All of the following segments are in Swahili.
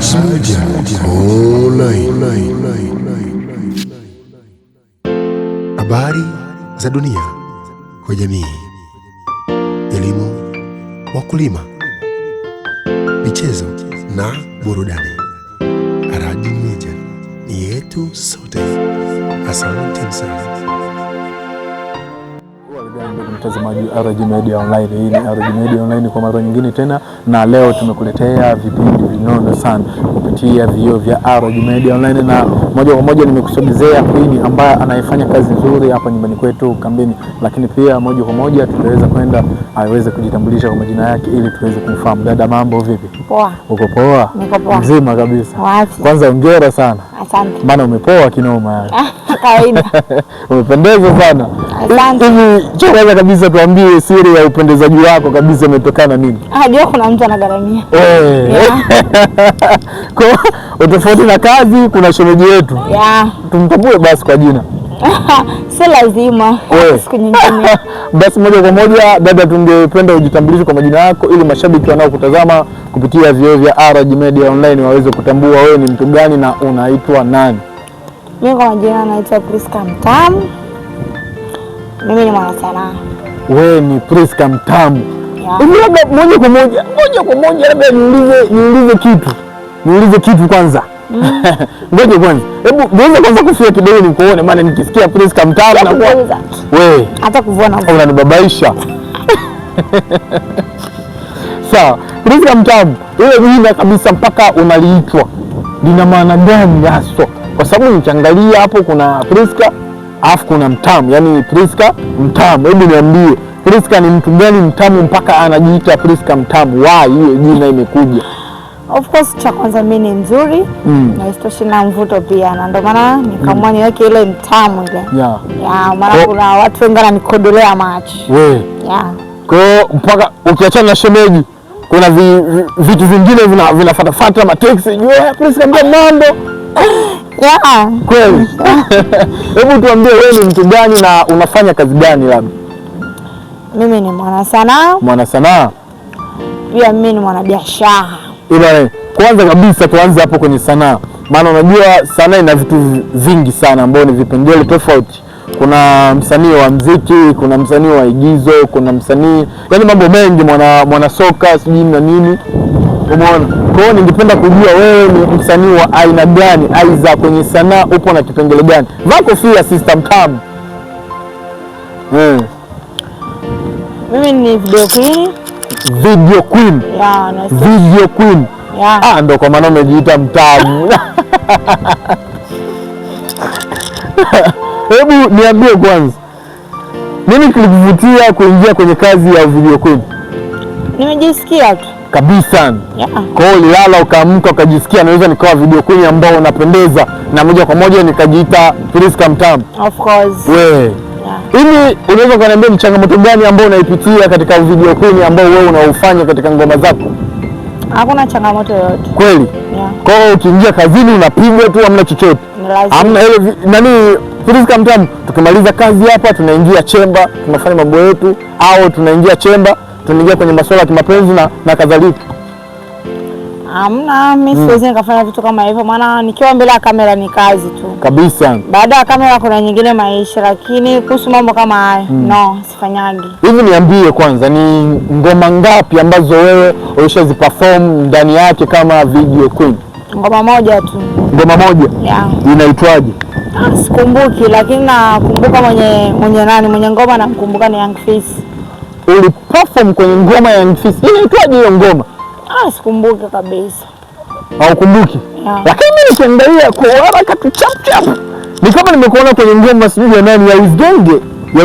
Haj Media Online. Habari za dunia kwa jamii, elimu, wakulima, michezo na burudani. Haj Media ni yetu sote. Asante sana. Mtazamaji Haj Media Online, hii ni Haj Media Online kwa mara nyingine tena, na leo tumekuletea vipindi vinono sana kupitia vioo vya Haj Media Online, na moja kwa moja nimekusogezea Queen ambaye anayefanya kazi nzuri hapa nyumbani kwetu kambini, lakini pia moja kwa moja tutaweza kwenda aweze kujitambulisha kwa majina yake ili tuweze kumfahamu. Dada, mambo vipi? Poa. Uko poa? Niko poa. Mzima kabisa. Wapi? Kwanza hongera sana. Asante. Maana umepoa kinoma. Kawaida. Umependeza sana. Asante. Hivi kwanza kabisa tuambie siri ya upendezaji wako kabisa imetokana nini? Jua kuna mtu anagaramia. Kwa utofauti na kazi kuna shemeji yetu. Tumtambue basi kwa jina. Si lazima. Siku nyingine. Basi moja kwa moja dada, tungependa ujitambulishe kwa majina yako ili mashabiki wanaokutazama kupitia vioo vya Haj Media Online waweze kutambua wewe ni mtu gani na unaitwa nani. Mimi kwa majina naitwa Priska Mtamu. Mimi ni mwanasanaa. Wewe ni Priska Mtamu. Hivi labda moja kwa moja labda niulize kitu kwanza. Ngoja kwanza. Hebu niweze kwanza kufia kidogo nikuone, maana nikisikia Priska Mtamu na kwa wewe hata kuvuona unanibabaisha. Sawa, Priska Mtamu, ile jina kabisa mpaka unaliitwa lina maana gani haswa? Kwa sababu nikiangalia hapo kuna Priska alafu kuna Mtamu, yani Priska Mtamu. Hebu niambie, Priska ni mtu gani mtamu mpaka anajiita Priska Mtamu? Hiyo jina imekuja. Of course, cha kwanza mimi ni nzuri na istoshi na mvuto pia, na ndio maana nikaamua niweke ile Mtamu ile. Maana kuna watu wengi wananikodolea macho. Kwa mpaka ukiachana na shemeji kuna vitu vingine vinafuata mateksi. Priska Mtamu mambo. Kweli. Hebu tuambie wewe ni mtu gani na unafanya kazi gani labda? Mimi ni mwanasanaa. Mwanasanaa? Pia mimi ni mwanabiashara. Kwanza kabisa tuanze hapo kwenye sanaa. Maana unajua sanaa ina vitu vingi sana ambao ni vipengele tofauti. Kuna msanii wa muziki, kuna msanii wa igizo, kuna msanii, yaani mambo mengi, mwana soka, sijui na nini. Umeona? Kwa hiyo ningependa kujua wewe ni msanii wa aina gani, aidha kwenye sanaa upo na kipengele gani? Vaa kofia Sister Mtamu. Mimi ni video queen. Video queen? Video queen. Ndo kwa maana umejiita Mtamu. Hebu niambie kwanza, nini kilikuvutia kuingia kwenye kazi ya video queen? Nimejisikia tu kabisa. Kwa hiyo ulilala ukaamka ukajisikia naweza nikawa video queen ambao unapendeza, na moja kwa moja nikajiita Priska Mtamu. Of course. Hivi unaweza kuniambia ni changamoto gani ambayo unaipitia katika video queen ambao wewe unaufanya katika ngoma zako? Hakuna changamoto yoyote. Kweli? Kwa hiyo ukiingia kazini unapigwa tu, hamna chochote? Hamna ile nani Priska Mtamu, tukimaliza kazi hapa tunaingia chemba, tunafanya mambo yetu, au tunaingia chemba tunaingia kwenye masuala ya kimapenzi na kadhalika? Hamna, mimi siwezi nikafanya vitu kama hivyo, maana nikiwa mbele ya kamera ni kazi tu. Kabisa. Baada ya kamera kuna nyingine maisha, lakini kuhusu mambo kama haya no, sifanyagi. Hivi niambie kwanza, ni ngoma ngapi ambazo wewe ulishaziperform ndani yake kama video queen? Ngoma moja tu. Ngoma moja? Inaitwaje? Sikumbuki, lakini nakumbuka mwenye ngoma namkumbuka ni Young Face. Uliperform kwenye ngoma ya Young Face. Inaitwaje hiyo ngoma? Sikumbuki kabisa. Haukumbuki? Lakini mimi nikiangalia kwa haraka tu chap ni kama nimekuona kwenye ngoma sijui ya nani, ya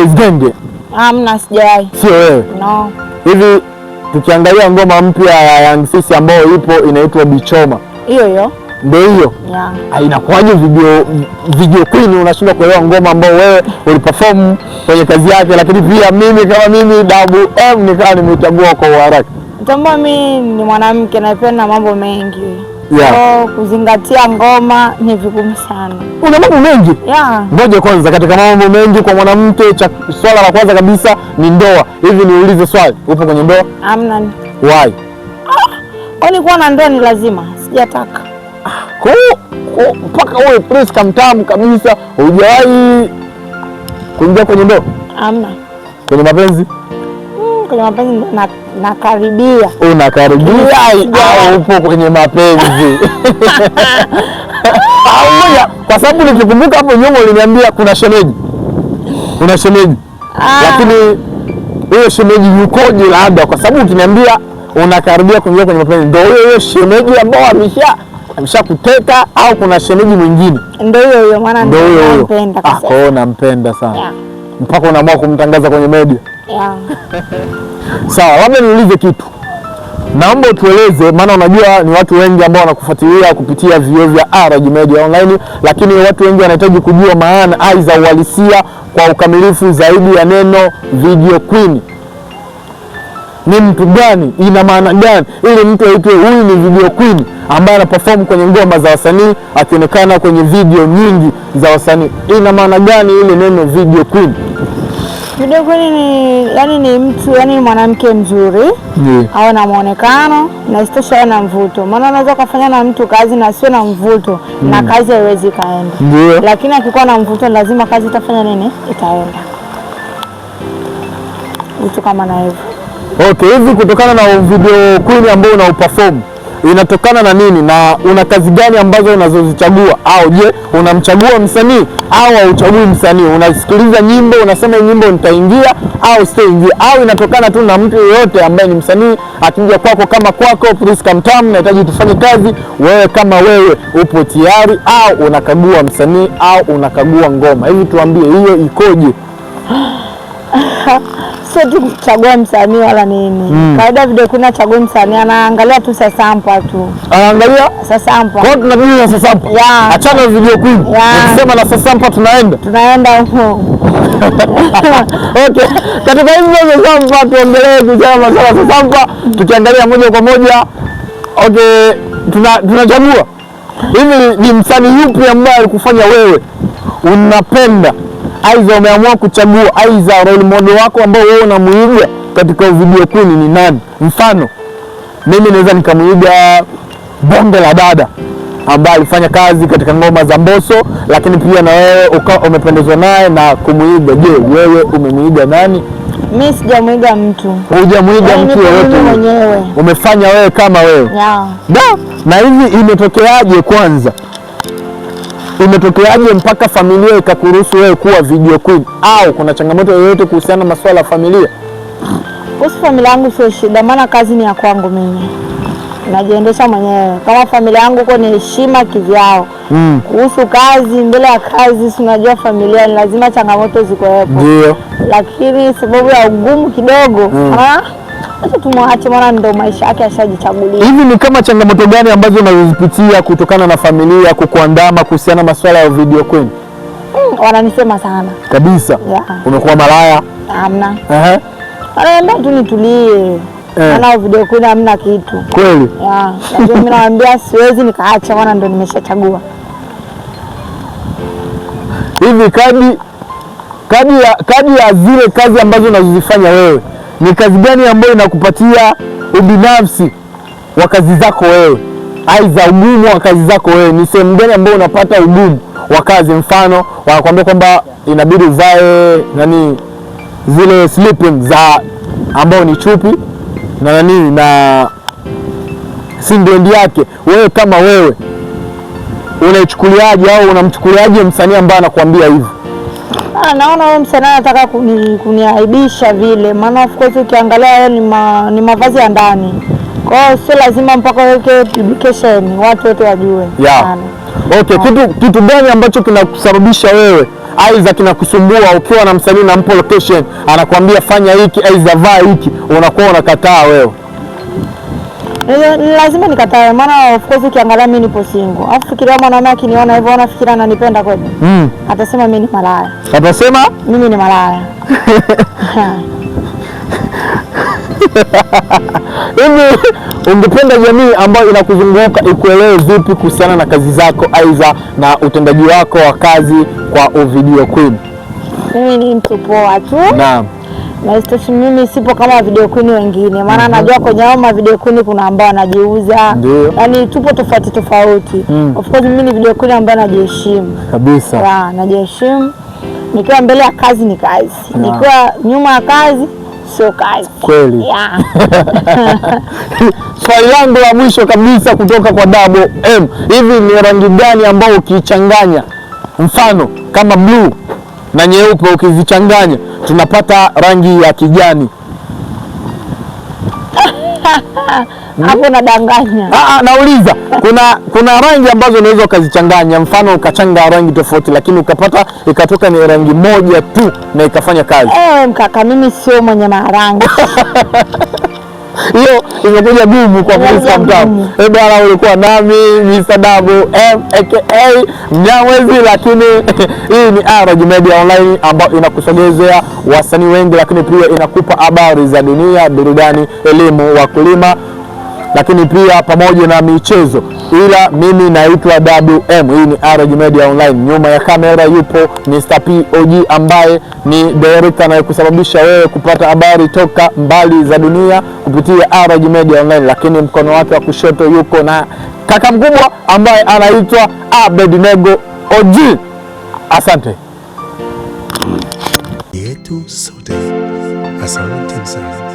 Uzgenge. Hamna, sijawahi. Sio wewe? No. Hivi tukiangalia ngoma mpya ya Young Face ambayo ipo inaitwa Bichoma. Hiyo. Ndio hiyo? Inakuwaje video queen unashindwa kuelewa ngoma ambayo wewe uliperform kwenye kazi yake, lakini pia mimi kama mimi Double M nikawa nimetambua kwa haraka? Tambua mimi ni mwanamke napenda mambo mengi. Kuzingatia ngoma ni vigumu sana. Una mambo mengi? Ngoja kwanza, katika mambo mengi kwa mwanamke, swala la kwanza kabisa ni ndoa. Hivi niulize swali, upo kwenye ndoa? Hamna. Why? Kwani kuwa na ndoa ni lazima? Sijataka. Mpaka uwe Priska mtamu kabisa, hujawahi kuingia kwenye ndoa? Hamna. Kwenye mapenzi? Kwenye mapenzi nakaribia. Unakaribia au upo kwenye mapenzi? Kwa sababu nikikumbuka hapo nyuma uliniambia kuna shemeji. Una shemeji. Lakini huyo shemeji yukoje? Labda kwa sababu ukiniambia unakaribia kuingia kwenye mapenzi, ndio huyo shemeji ambao ameshakuteka au kuna shemeji mwingine? Ndio huyo, maana nampenda kwa sababu. Nampenda sana. Yeah. Mpaka unaamua kumtangaza kwenye media. Yeah. Sawa, labda niulize kitu. Naomba utueleze, maana unajua ni watu wengi ambao wanakufuatilia kupitia vioo vya RG Media Online, lakini watu wengi wanahitaji kujua maana za uhalisia kwa ukamilifu zaidi ya neno video queen. Ni mtu gani? Ina maana gani ili mtu aitwe huyu ni video queen ambaye anaperform kwenye ngoma za wasanii, akionekana kwenye video nyingi za wasanii? Ina maana gani ile neno video queen? Video queen ni mtu, ni mwanamke mzuri, awe na muonekano na isitoshe awe na mvuto. Maana unaweza kufanya na mtu kazi na sio na mvuto, na kazi haiwezi kaenda. Lakini akikuwa na mvuto lazima kazi itafanya nini? Itaenda. Mtu kama na hivyo. Okay, hivi kutokana na video queen ambayo una perform inatokana na nini, na una kazi gani ambazo unazozichagua? Au je, unamchagua msanii au hauchagui msanii? Unasikiliza nyimbo unasema nyimbo nitaingia au sitaingia, au inatokana tu na mtu yeyote ambaye ni msanii akija kwako, kama kwako Priska mtamu nahitaji tufanye kazi, wewe kama wewe upo tayari, au unakagua msanii au unakagua ngoma? Hivi tuambie hiyo ikoje? Sio tu kuchagua msanii wala nini. Kawaida video kuna chagua msanii, anaangalia tu sasampa tu. Anaangalia sasampa. Kwa hiyo tunabidi na sasampa. Achana video queen. Ukisema na sasampa tunaenda huko. Okay. Katika hizo sasampa tuendelee kuchana masuala ya sasampa, tukiangalia moja kwa moja. Okay, tunachagua. Hivi ni msanii yupi ambaye alikufanya wewe unapenda? Aidha umeamua kuchagua aidha role model wako ambao wewe unamuiga katika video queen ni nani? Mfano mimi naweza nikamuiga Bonde la Dada ambaye alifanya kazi katika ngoma za Mbosso, lakini pia na wewe umependezwa naye na kumuiga. Je, wewe umemuiga nani? Mimi sijamuiga mtu. Hujamuiga mtu yoyote mwenyewe. Umefanya wewe kama wewe. Yeah. Na hivi imetokeaje kwanza? Imetokeaje mpaka familia ikakuruhusu wewe kuwa video queen? Au kuna changamoto yoyote kuhusiana na masuala ya familia? Kuhusu familia yangu sio shida, maana kazi ni ya kwangu mimi. Najiendesha mwenyewe. Kama familia yangu uko ni heshima kivyao. Kuhusu kazi, mbele ya kazi unajua familia ni lazima changamoto zikuwepo. Ndio. Lakini sababu ya ugumu kidogo, acha tumwache, maana ndo maisha yake ashajichagulia. Hivi ni kama changamoto gani ambazo unazipitia kutokana na familia kukuandama kuhusiana na masuala ya video queen? Wananisema sana. Kabisa? Yeah. Umekuwa malaya? Hamna. Wanaambia tu nitulie. Maana video queen hamna kitu. Kweli? Yeah. Ndio mimi nawaambia siwezi nikaacha, maana ndo nimeshachagua. Hivi kadi ya zile kazi ambazo unazozifanya wewe, ni kazi gani ambayo inakupatia ubinafsi wa kazi zako wewe? Aidha ugumu wa kazi zako wewe, ni sehemu gani ambayo unapata ugumu wa kazi? Mfano wanakuambia kwamba inabidi uvae zile sleeping za ambao ni chupi na sindondi yake. Wewe kama wewe unaichukuliaje au unamchukuliaje msanii ambaye anakuambia hivyo? Naona wewe msanii anataka kuniaibisha vile, maana of course ukiangalia ni mavazi ya ndani. Kwa hiyo sio lazima mpaka weke publication watu wote wajue. Yeah. Okay, kitu gani ambacho kinakusababisha wewe aidha kinakusumbua ukiwa na msanii na mpo location anakuambia fanya hiki aidha vaa hiki, unakuwa unakataa wewe? Lazima nikatae, maana of course ukiangalia mimi nipo single. Alafu fikiria mwanaume akiniona hivyo anafikiri ananipenda kweli? Atasema mimi ni malaya. Atasema mimi ni malaya. Hivi ungependa jamii ambayo inakuzunguka ikuelewe vipi kuhusiana na kazi zako aidha na utendaji wako wa kazi kwa video queen? Mimi ni mtu poa tu. Naam. na isitoshi mimi sipo kama video queen wengine, maana najua kwenye hao video queen kuna ambao wanajiuza, yani tupo tofauti. Of course mimi ni video queen ambaye najiheshimu kabisa, najiheshimu. Nikiwa mbele ya kazi ni kazi, nikiwa nyuma ya kazi sio kazi kweli. Swali langu la mwisho kabisa kutoka kwa Double M, hivi ni rangi gani ambayo ukichanganya, mfano kama blue na nyeupe ukizichanganya tunapata rangi ya kijani? Hapo nadanganya. Nauliza, kuna rangi ambazo unaweza ukazichanganya, mfano ukachanga rangi tofauti lakini ukapata ikatoka ni rangi moja tu na ikafanya kazi. Mkaka, mimi sio mwenye marangi. Hiyo imekuja gumu kwa Mr. Mtamu. Bwana, ulikuwa nami Mr. Double M aka Mnyamwezi, lakini hii ni RG Media Online ambayo inakusogezea wasanii wengi, lakini pia inakupa habari za dunia, burudani, elimu, wakulima, lakini pia pamoja na michezo. Ila mimi naitwa Double M. Hii ni RG Media Online. Nyuma ya kamera yupo Mr. POG ambaye ni director anayekusababisha wewe kupata habari toka mbali za dunia kupitia RG Media Online, lakini mkono wake wa kushoto yuko na kaka mkubwa ambaye anaitwa Abednego OG. Asante yetu sote. Asante sana.